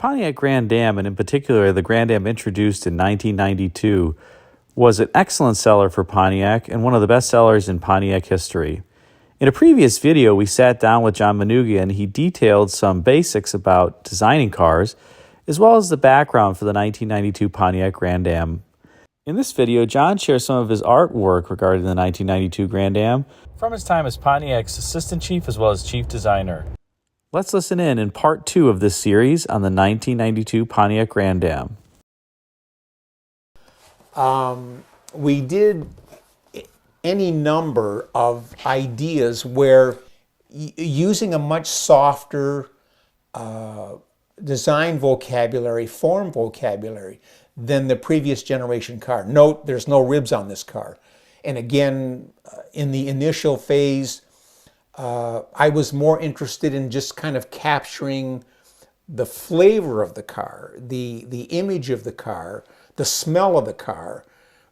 Pontiac Grand Am, and in particular the Grand Am introduced in 1992, was an excellent seller for Pontiac and one of the best sellers in Pontiac history. In a previous video, we sat down with John Manoogian and he detailed some basics about designing cars, as well as the background for the 1992 Pontiac Grand Am. In this video, John shares some of his artwork regarding the 1992 Grand Am from his time as Pontiac's assistant chief as well as chief designer. Let's listen in part 2 of this series on the 1992 Pontiac Grand Am. We did any number of ideas where using a much softer design vocabulary, form vocabulary than the previous generation car. Note, there's no ribs on this car. And again, in the initial phase, I was more interested in just kind of capturing the flavor of the car, the image of the car, the smell of the car,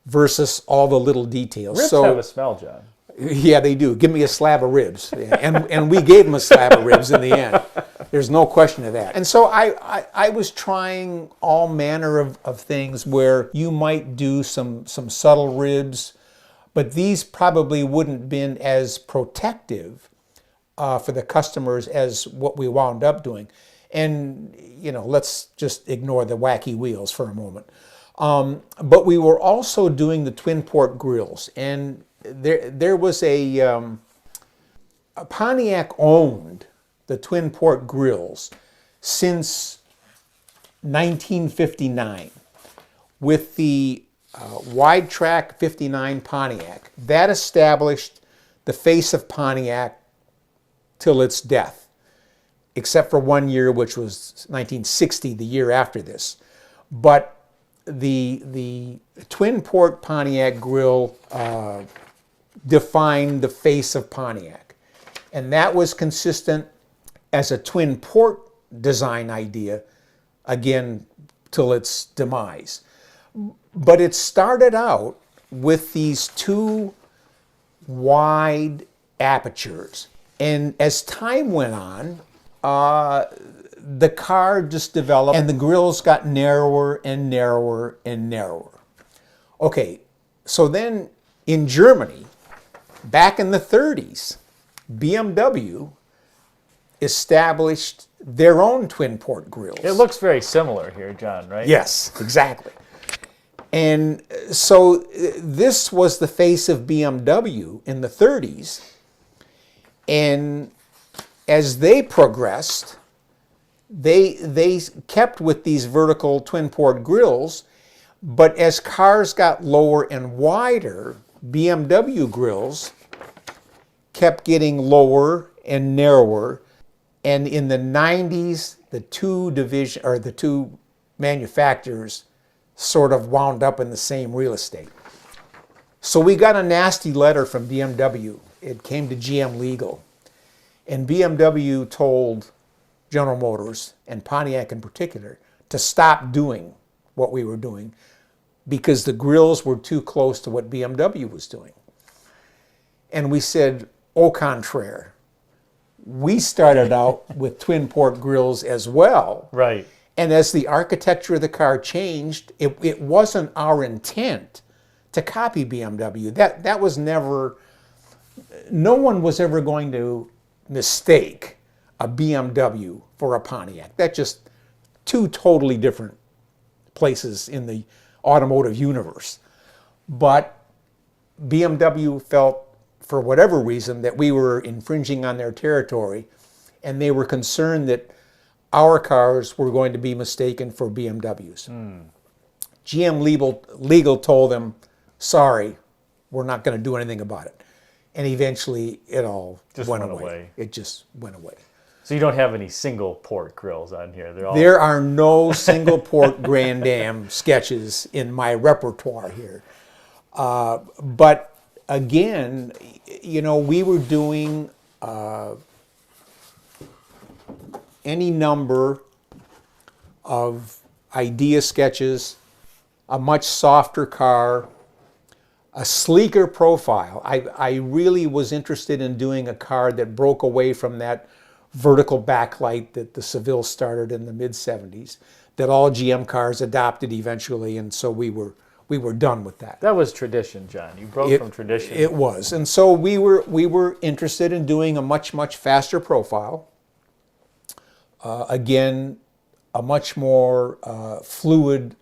versus all the little details. Ribs have a smell, John. Yeah, they do. Give me a slab of ribs. And we gave them a slab of ribs in the end. There's no question of that. And so I was trying all manner of things where you might do some subtle ribs, but these probably wouldn't have been as protective for the customers as what we wound up doing. And, you know, let's just ignore the wacky wheels for a moment. But we were also doing the twin port grilles. And there was a Pontiac owned the twin port grilles since 1959 with the wide track 59 Pontiac. That established the face of Pontiac till its death, except for 1 year, which was 1960, the year after this. But the twin port Pontiac grille defined the face of Pontiac. And that was consistent as a twin port design idea, again, till its demise. But it started out with these two wide apertures. And as time went on, the car just developed and the grills got narrower and narrower and narrower. Okay, so then in Germany, back in the 30s, BMW established their own twin port grills. It looks very similar here, John, right? Yes, exactly. And so this was the face of BMW in the 30s. And as they progressed, they kept with these vertical twin port grilles, but as cars got lower and wider, BMW grills kept getting lower and narrower. And in the 90s, the two manufacturers sort of wound up in the same real estate. So we got a nasty letter from BMW. It came to GM Legal. And BMW told General Motors, and Pontiac in particular, to stop doing what we were doing because the grills were too close to what BMW was doing. And we said, au contraire. We started out with twin port grills as well. Right. And as the architecture of the car changed, it wasn't our intent to copy BMW. That was never, no one was ever going to mistake a BMW for a Pontiac. That's just two totally different places in the automotive universe. But BMW felt, for whatever reason, that we were infringing on their territory, and they were concerned that our cars were going to be mistaken for BMWs. GM Legal told them, sorry, we're not going to do anything about it. And eventually it all just went away. It just went away. So you don't have any single port grills on here? There are no single port Grand Am sketches in my repertoire here. But again, you know, we were doing any number of idea sketches, a much softer car, a sleeker profile. I really was interested in doing a car that broke away from that vertical backlight that the Seville started in the mid-70s, that all GM cars adopted eventually, and so we were done with that. That was tradition, John. You broke from tradition. It was, and so we were interested in doing a much faster profile. Again, a much more fluid,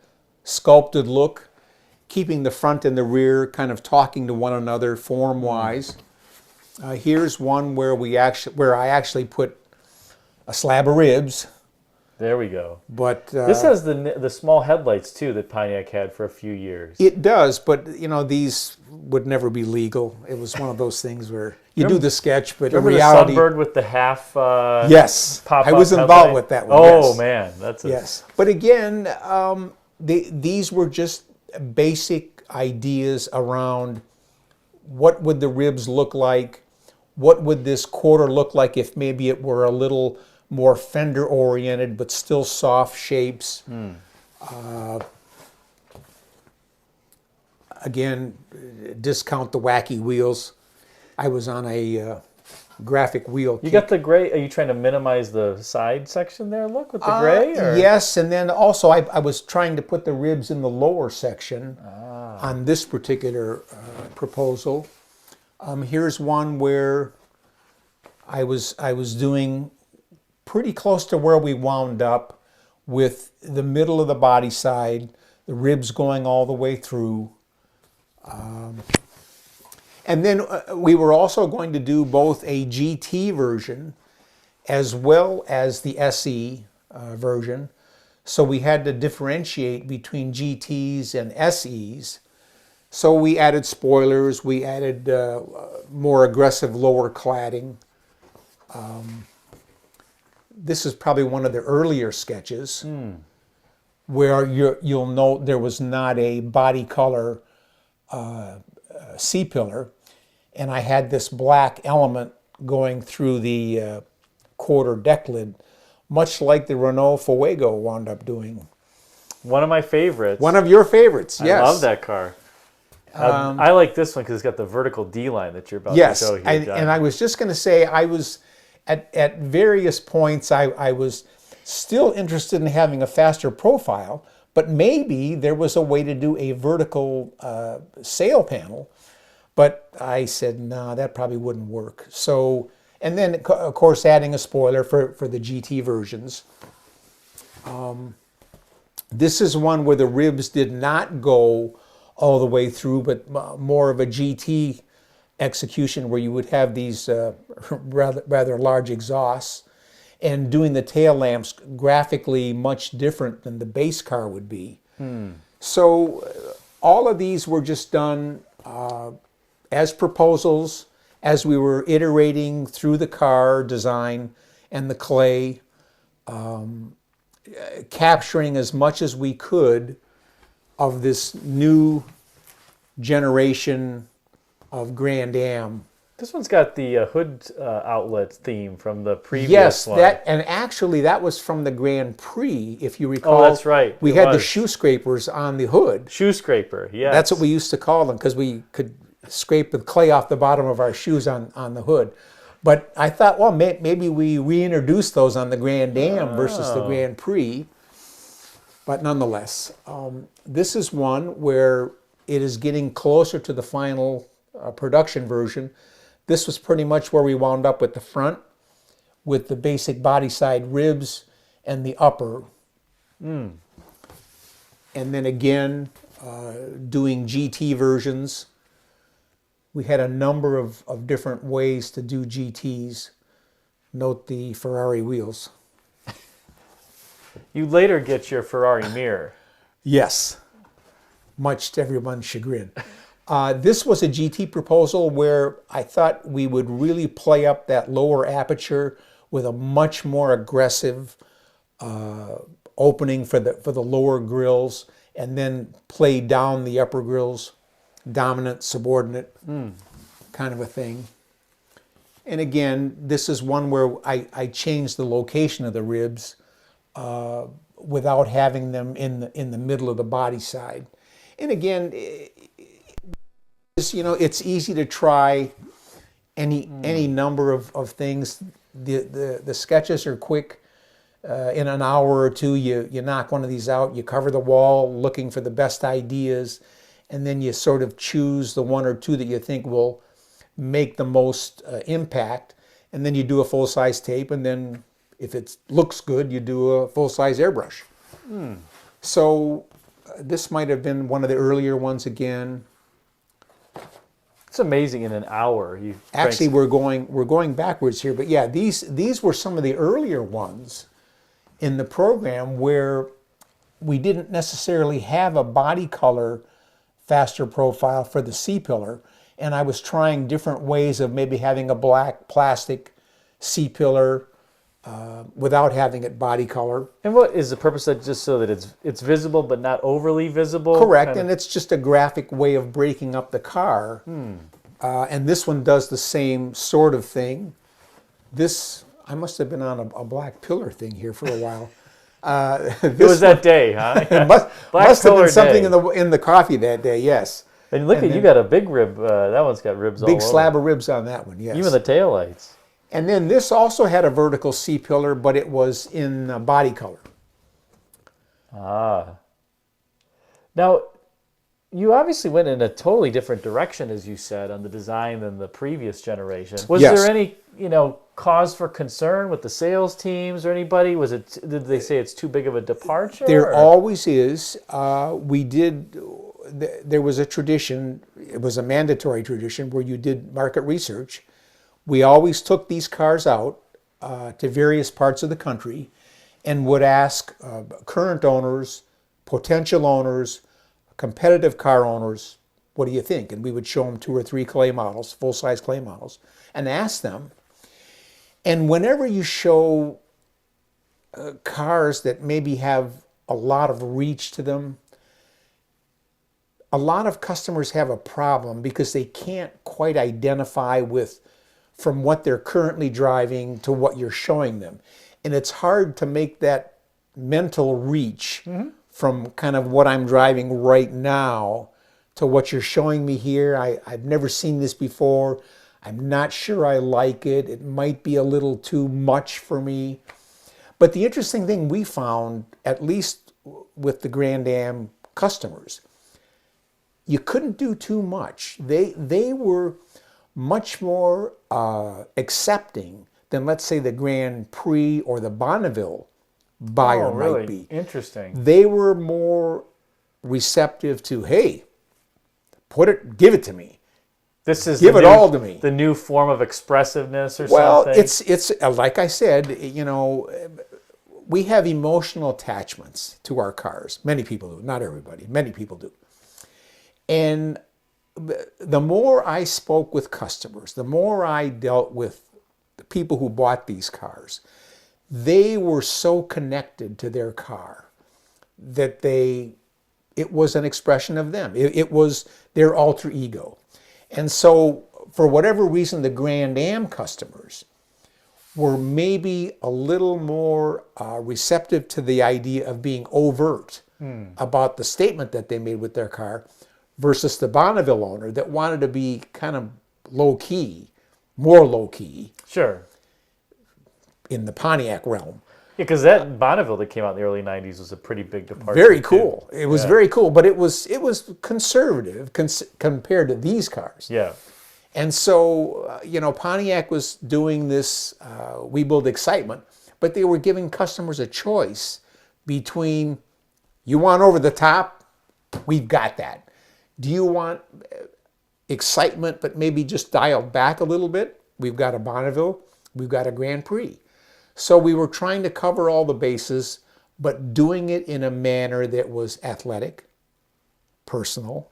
sculpted look, keeping the front and the rear kind of talking to one another form-wise. Here's one where I actually put a slab of ribs. There we go. But this has the small headlights too that Pontiac had for a few years. It does, but you know, these would never be legal. It was one of those things where you do the sketch, but in reality, the Sunbird with the half. Yes, I was involved with that one. Oh yes. Man, that's yes. But again, these were just basic ideas around what would the ribs look like, what would this quarter look like if maybe it were a little more fender oriented but still soft shapes. Again, discount the wacky wheels. I was on a graphic wheel. You got the gray. Are you trying to minimize the side section there? Look with the gray. Or? Yes, and then also I was trying to put the ribs in the lower section on this particular proposal. Here's one where I was doing pretty close to where we wound up, with the middle of the body side, the ribs going all the way through. And then we were also going to do both a GT version as well as the SE version. So we had to differentiate between GTs and SEs. So we added spoilers, we added more aggressive lower cladding. This is probably one of the earlier sketches where you'll note there was not a body color C-pillar, and I had this black element going through the quarter deck lid, much like the Renault Fuego wound up doing. One of my favorites. One of your favorites, yes. I love that car. I like this one because it's got the vertical D line that you're about to show here, John. And I was just going to say, I was at various points, I was still interested in having a faster profile, but maybe there was a way to do a vertical sail panel. But I said, no, that probably wouldn't work. So, and then of course adding a spoiler for the GT versions. This is one where the ribs did not go all the way through, but more of a GT execution where you would have these rather large exhausts, and doing the tail lamps graphically much different than the base car would be. So all of these were just done as proposals as we were iterating through the car design and the clay, capturing as much as we could of this new generation of Grand Am. This one's got the hood outlet theme from the previous one. Yes, and actually that was from the Grand Prix, if you recall. Oh, that's right. We had the shoe scrapers on the hood. Shoe scraper, yes. That's what we used to call them, because we could scrape the clay off the bottom of our shoes on the hood. But I thought, well, maybe we reintroduced those on the Grand Am versus the Grand Prix. But nonetheless, this is one where it is getting closer to the final production version. This was pretty much where we wound up with the front, with the basic body side ribs and the upper. And then again, doing GT versions. We had a number of different ways to do GTs. Note the Ferrari wheels. You later get your Ferrari mirror. Yes, much to everyone's chagrin. This was a GT proposal where I thought we would really play up that lower aperture with a much more aggressive opening for the lower grills, and then play down the upper grills, dominant, subordinate, kind of a thing. And again, this is one where I changed the location of the ribs without having them in the middle of the body side. And again, it's easy to try any number of things. the sketches are quick. In an hour or two, you knock one of these out. You cover the wall looking for the best ideas, and then you sort of choose the one or two that you think will make the most impact. And then you do a full-size tape, and then if it looks good, you do a full-size airbrush. So this might have been one of the earlier ones again. It's amazing in an hour. Actually, we're going backwards here, but yeah, these were some of the earlier ones in the program where we didn't necessarily have a body color faster profile for the C-pillar, and I was trying different ways of maybe having a black plastic C-pillar without having it body color. And what is the purpose of just so that it's visible but not overly visible? Correct, and it's just a graphic way of breaking up the car. And this one does the same sort of thing. This, I must have been on a black pillar thing here for a while. It was that day, huh? It must have been something in the coffee that day, yes. And look, you got a big rib. That one's got ribs all over. Big slab of ribs on that one, yes. Even the taillights. And then this also had a vertical C-pillar, but it was in body color. Ah. Now, you obviously went in a totally different direction, as you said, on the design than the previous generation. Was there any, cause for concern with the sales teams or anybody? Did they say it's too big of a departure? There always is. There was a tradition, it was a mandatory tradition where you did market research. We always took these cars out to various parts of the country and would ask current owners, potential owners, competitive car owners, what do you think? And we would show them 2 or 3 clay models, full-size clay models, and ask them. And whenever you show cars that maybe have a lot of reach to them, a lot of customers have a problem because they can't quite identify from what they're currently driving to what you're showing them. And it's hard to make that mental reach from kind of what I'm driving right now to what you're showing me here. I've never seen this before. I'm not sure I like it. It might be a little too much for me. But the interesting thing we found, at least with the Grand Am customers, you couldn't do too much. They were much more accepting than, let's say, the Grand Prix or the Bonneville buyer might be. Interesting. They were more receptive to, hey, give it to me. Give it all to me. The new form of expressiveness or something. Well, it's like I said, we have emotional attachments to our cars. Many people do. Not everybody. Many people do. And the more I spoke with customers, the more I dealt with the people who bought these cars, they were so connected to their car that it was an expression of them. It was their alter ego. And so, for whatever reason, the Grand Am customers were maybe a little more receptive to the idea of being overt about the statement that they made with their car versus the Bonneville owner that wanted to be kind of low-key, more low-key. Sure. In the Pontiac realm. Yeah, because that Bonneville that came out in the early 90s was a pretty big departure. Very cool. It was very cool, but it was conservative compared to these cars. Yeah. And so, Pontiac was doing this We Build Excitement, but they were giving customers a choice between, you want over the top, we've got that. Do you want excitement, but maybe just dialed back a little bit? We've got a Bonneville, we've got a Grand Prix. So we were trying to cover all the bases, but doing it in a manner that was athletic, personal,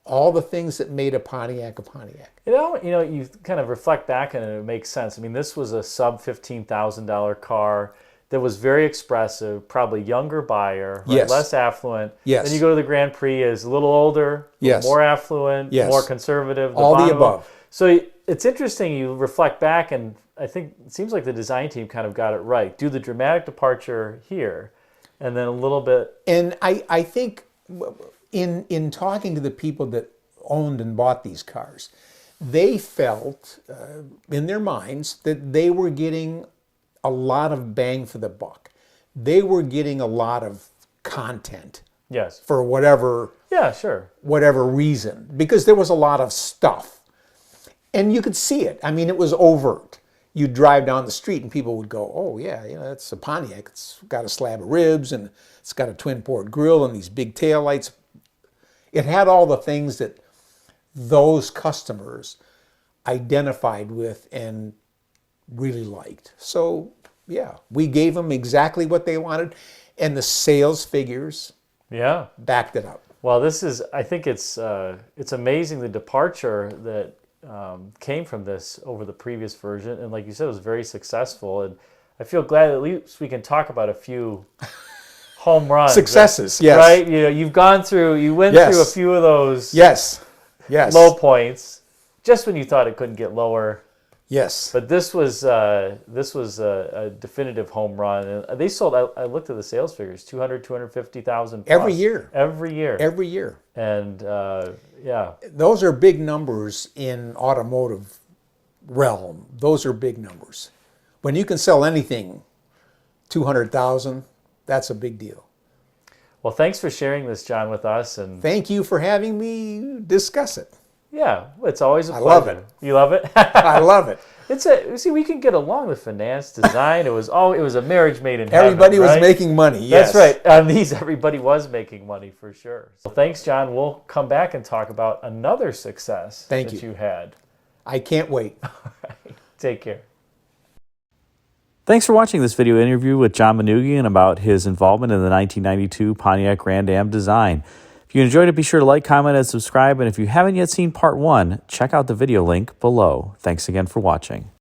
all the things that made a Pontiac a Pontiac. You kind of reflect back and it makes sense. I mean, this was a sub $15,000 car that was very expressive, probably younger buyer, right? Yes. Less affluent. Yes. Then you go to the Grand Prix, is a little older, yes. more affluent, yes. more conservative. All the above. So it's interesting, you reflect back, and I think it seems like the design team kind of got it right. Do the dramatic departure here, and then a little bit. And I think in talking to the people that owned and bought these cars, they felt in their minds that they were getting a lot of bang for the buck. They were getting a lot of content. Yes. For whatever reason, because there was a lot of stuff. And you could see it. I mean, it was overt. You'd drive down the street and people would go, oh yeah, that's a Pontiac. It's got a slab of ribs and it's got a twin port grille and these big taillights. It had all the things that those customers identified with and really liked. So yeah, we gave them exactly what they wanted, and the sales figures backed it up. Well, I think it's amazing the departure that came from this over the previous version, and like you said, it was very successful. And I feel glad at least we can talk about a few home runs, successes. Yes, right. You went through a few of those. Yes. Low points, just when you thought it couldn't get lower. Yes. But this was a definitive home run. And they sold, I looked at the sales figures, 250,000 every year. Every year. And those are big numbers in automotive realm. Those are big numbers. When you can sell anything 200,000, that's a big deal. Well, thanks for sharing this, John, with us. And thank you for having me discuss it. Yeah, it's always a pleasure. I love it. You love it? I love it. We can get along with finance, design. It was a marriage made in heaven. Everybody was making money. Yes. That's right. On these, everybody was making money for sure. So thanks, John. We'll come back and talk about another success that you had. I can't wait. All right. Take care. Thanks for watching this video interview with John Manoogian about his involvement in the 1992 Pontiac Grand Am design. If you enjoyed it, be sure to like, comment, and subscribe. And if you haven't yet seen part 1, check out the video link below. Thanks again for watching.